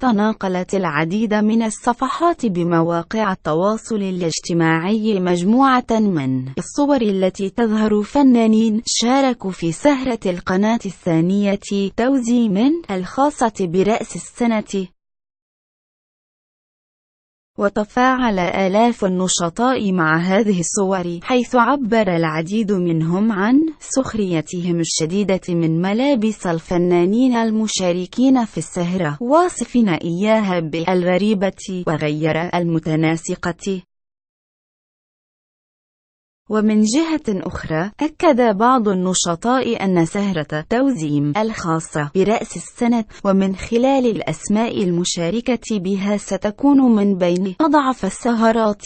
تناقلت العديد من الصفحات بمواقع التواصل الاجتماعي مجموعة من الصور التي تظهر فنانين شاركوا في سهرة القناة الثانية توزيم الخاصة برأس السنة. وتفاعل آلاف النشطاء مع هذه الصور، حيث عبر العديد منهم عن سخريتهم الشديدة من ملابس الفنانين المشاركين في السهرة، واصفين إياها بالغريبة وغير المتناسقة. ومن جهة أخرى، أكد بعض النشطاء أن سهرة توزيم الخاصة برأس السنة ومن خلال الأسماء المشاركة بها ستكون من بين أضعف السهرات